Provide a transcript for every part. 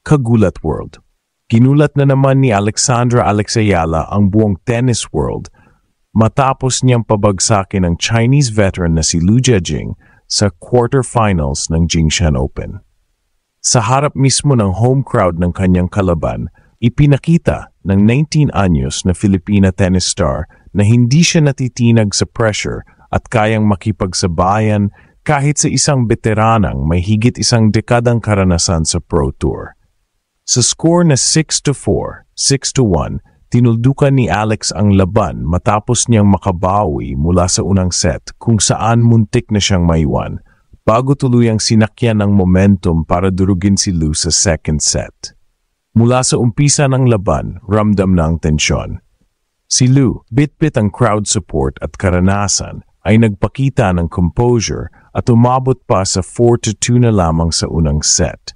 Kagulat World. Ginulat na naman ni Alexandra Ayala ang buong tennis world matapos niyang pabagsakin ang Chinese veteran na si Liu Jiajing sa quarterfinals ng Jingshan Open. Sa harap mismo ng home crowd ng kanyang kalaban, ipinakita ng 19 anyos na Filipina tennis star na hindi siya natitinag sa pressure at kayang makipagsabayan kahit sa isang veteranang may higit isang dekadang karanasan sa Pro Tour. Sa score na 6-4, 6-1, tinuldukan ni Alex ang laban matapos niyang makabawi mula sa unang set kung saan muntik na siyang maiwan bago tuluyang sinakyan ng momentum para durugin si Liu sa second set. Mula sa umpisa ng laban, ramdam na ang tensyon. Si Liu, bit-bit ang crowd support at karanasan, ay nagpakita ng composure at umabot pa sa 4-2 na lamang sa unang set.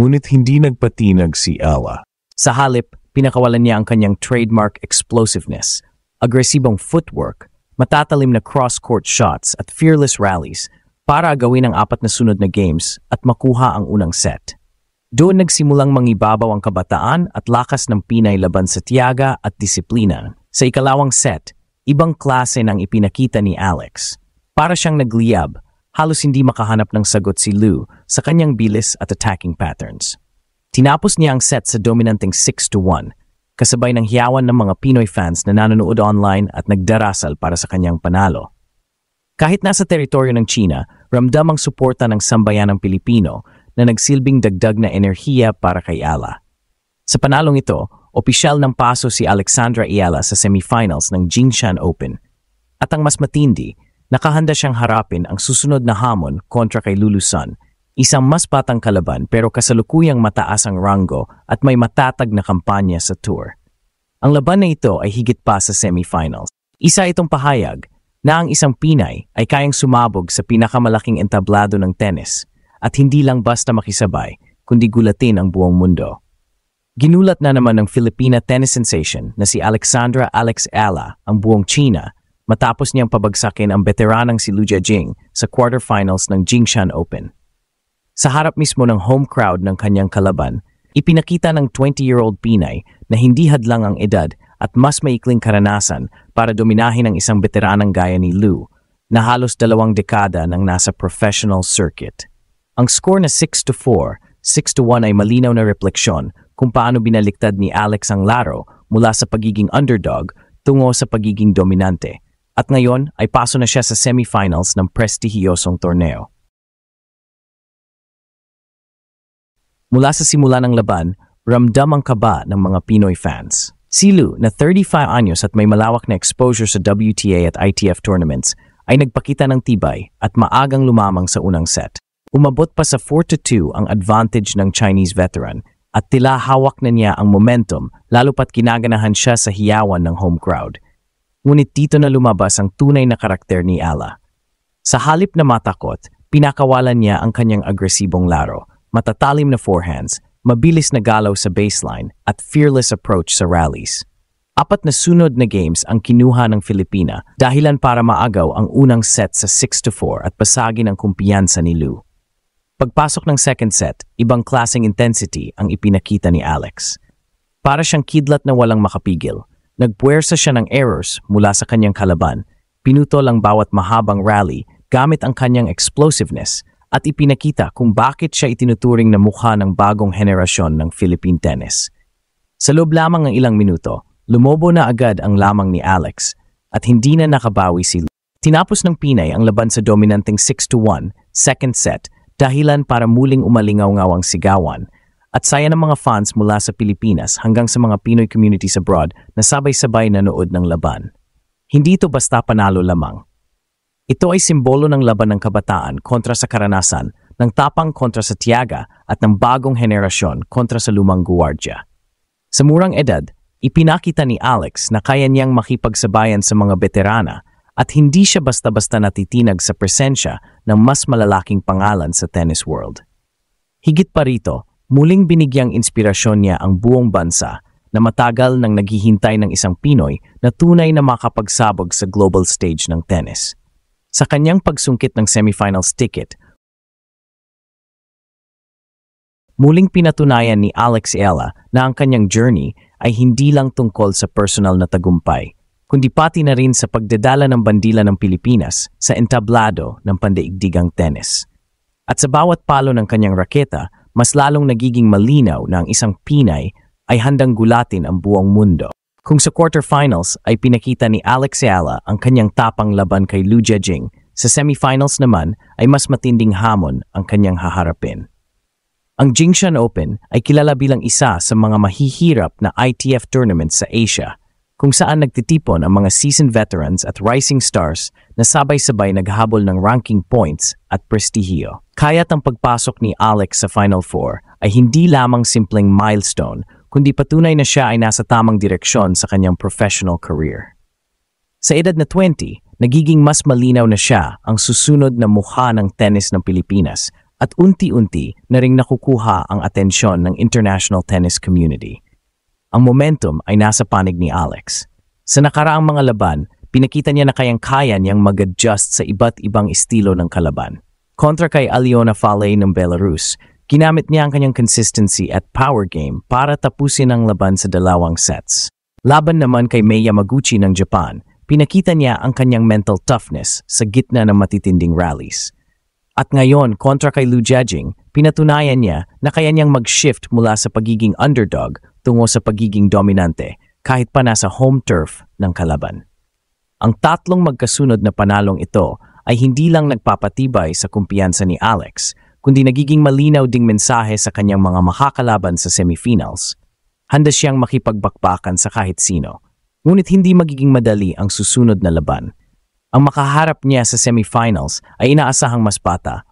Ngunit hindi nagpatinag si Ella. Sa halip, pinakawalan niya ang kanyang trademark explosiveness, agresibong footwork, matatalim na cross-court shots at fearless rallies para agawin ang 4 na sunod na games at makuha ang unang set. Doon nagsimulang mangibabaw ang kabataan at lakas ng Pinay laban sa tiyaga at disiplina. Sa ikalawang set, ibang klase ng ipinakita ni Alex. Para siyang nagliyab, halos hindi makahanap ng sagot si Liu sa kanyang bilis at attacking patterns. Tinapos niya ang set sa dominanteng 6-1, kasabay ng hiyawan ng mga Pinoy fans na nanonood online at nagdarasal para sa kanyang panalo. Kahit nasa teritoryo ng China, ramdam ang suporta ng sambayanang Pilipino na nagsilbing dagdag na enerhiya para kay Ella. Sa panalong ito, opisyal ng paso si Alexandra Ayala sa semifinals ng Jingshan Open. At ang mas matindi, nakahanda siyang harapin ang susunod na hamon kontra kay Lulu Sun, isang mas batang kalaban pero kasalukuyang mataas ang rango at may matatag na kampanya sa tour. Ang laban na ito ay higit pa sa semifinals. Isa itong pahayag na ang isang Pinay ay kayang sumabog sa pinakamalaking entablado ng tennis at hindi lang basta makisabay, kundi gulatin ang buong mundo. Ginulat na naman ng Filipina tennis sensation na si Alexandra Ayala ang buong China matapos niyang pabagsakin ang veteranang si Liu Jiajing sa quarterfinals ng Jingshan Open. Sa harap mismo ng home crowd ng kanyang kalaban, ipinakita ng 20-year-old Pinay na hindi hadlang ang edad at mas maikling karanasan para dominahin ang isang veteranang gaya ni Liu na halos 2 dekada nang nasa professional circuit. Ang score na 6-4, 6-1 ay malinaw na refleksyon kung paano binaliktad ni Alex ang laro mula sa pagiging underdog tungo sa pagiging dominante. At ngayon ay paso na siya sa semifinals ng prestihiyosong torneo. Mula sa simula ng laban, ramdam ang kaba ng mga Pinoy fans. Si Liu, na 35 anyos at may malawak na exposure sa WTA at ITF tournaments, ay nagpakita ng tibay at maagang lumamang sa unang set. Umabot pa sa 4-2 ang advantage ng Chinese veteran at tila hawak na niya ang momentum lalo pat kinaganahan siya sa hiyawan ng home crowd. Ngunit dito na lumabas ang tunay na karakter ni Ella. Sa halip na matakot, pinakawalan niya ang kanyang agresibong laro, matatalim na forehands, mabilis na galaw sa baseline at fearless approach sa rallies. 4 na sunod na games ang kinuha ng Filipina dahilan para maagaw ang unang set sa 6-4 at basagin ang kumpiyansa ni Liu. Pagpasok ng second set, ibang klaseng intensity ang ipinakita ni Alex. Para siyang kidlat na walang makapigil. Nagpuwersa siya ng errors mula sa kanyang kalaban, pinutol ang bawat mahabang rally gamit ang kanyang explosiveness at ipinakita kung bakit siya itinuturing na mukha ng bagong henerasyon ng Philippine tennis. Sa loob lamang ng ilang minuto, lumobo na agad ang lamang ni Alex at hindi na nakabawi si Liu. Tinapos ng Pinay ang laban sa dominanteng 6-1, second set, dahilan para muling umalingaw-ngaw ang sigawan at saya ng mga fans mula sa Pilipinas hanggang sa mga Pinoy communities abroad na sabay-sabay nanood ng laban. Hindi ito basta panalo lamang. Ito ay simbolo ng laban ng kabataan kontra sa karanasan, ng tapang kontra sa tiyaga at ng bagong henerasyon kontra sa lumang guwardya. Sa murang edad, ipinakita ni Alex na kaya niyang makipagsabayan sa mga veterana at hindi siya basta-basta natitinag sa presensya ng mas malalaking pangalan sa tennis world. Higit pa rito, muling binigyang inspirasyon niya ang buong bansa na matagal nang naghihintay ng isang Pinoy na tunay na makapagsabog sa global stage ng tennis. Sa kanyang pagsungkit ng semifinals ticket, Muling pinatunayan ni Alex Ayala na ang kanyang journey ay hindi lang tungkol sa personal na tagumpay, kundi pati na rin sa pagdadala ng bandila ng Pilipinas sa entablado ng pandaigdigang tennis. At sa bawat palo ng kanyang raketa, mas lalong nagiging malinaw na ang isang Pinay ay handang gulatin ang buong mundo. Kung sa quarterfinals ay pinakita ni Alex Ayala ang kanyang tapang laban kay Liu Jiajing, sa semifinals naman ay mas matinding hamon ang kanyang haharapin. Ang Jingshan Open ay kilala bilang isa sa mga mahihirap na ITF tournaments sa Asia, kung saan nagtitipon ang mga seasoned veterans at rising stars na sabay-sabay naghabol ng ranking points at prestihiyo. Kaya't ang pagpasok ni Alex sa Final Four ay hindi lamang simpleng milestone, kundi patunay na siya ay nasa tamang direksyon sa kanyang professional career. Sa edad na 20, nagiging mas malinaw na siya ang susunod na mukha ng tennis ng Pilipinas at unti-unti na ring nakukuha ang atensyon ng international tennis community. Ang momentum ay nasa panig ni Alex. Sa nakaraang mga laban, pinakita niya na kayang-kaya niyang mag-adjust sa iba't ibang estilo ng kalaban. Kontra kay Alyona Falei ng Belarus, ginamit niya ang kanyang consistency at power game para tapusin ang laban sa 2 sets. Laban naman kay Mei Yamaguchi ng Japan, pinakita niya ang kanyang mental toughness sa gitna ng matitinding rallies. At ngayon, kontra kay Liu Jiajing, pinatunayan niya na kaya niyang mag-shift mula sa pagiging underdog tungo sa pagiging dominante kahit pa nasa home turf ng kalaban. Ang tatlong magkasunod na panalong ito ay hindi lang nagpapatibay sa kumpiyansa ni Alex, kundi nagiging malinaw ding mensahe sa kanyang mga makakalaban sa semifinals. Handa siyang makipagbakbakan sa kahit sino, ngunit hindi magiging madali ang susunod na laban. Ang makaharap niya sa semifinals ay inaasahang mas bata,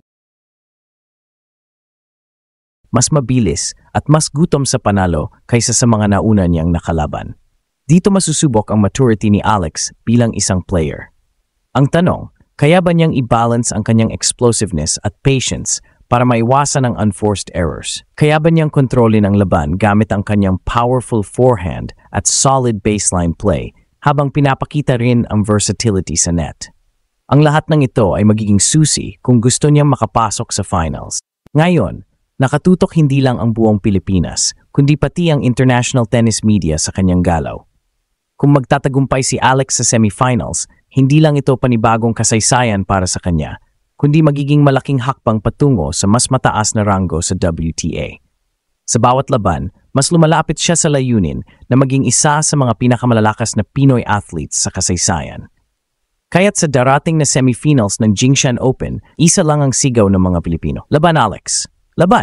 mas mabilis at mas gutom sa panalo kaysa sa mga nauna niyang nakalaban. Dito masusubok ang maturity ni Alex bilang isang player. Ang tanong, kaya ba niyang i-balance ang kanyang explosiveness at patience para maiwasan ang unforced errors? Kaya ba niyang kontrolin ang laban gamit ang kanyang powerful forehand at solid baseline play habang pinapakita rin ang versatility sa net? Ang lahat ng ito ay magiging susi kung gusto niyang makapasok sa finals. Ngayon, nakatutok hindi lang ang buong Pilipinas, kundi pati ang international tennis media sa kanyang galaw. Kung magtatagumpay si Alex sa semifinals, hindi lang ito panibagong kasaysayan para sa kanya, kundi magiging malaking hakbang patungo sa mas mataas na ranggo sa WTA. Sa bawat laban, mas lumalapit siya sa layunin na maging isa sa mga pinakamalalakas na Pinoy athletes sa kasaysayan. Kaya't sa darating na semifinals ng Jingshan Open, isa lang ang sigaw ng mga Pilipino. Laban, Alex! Laban!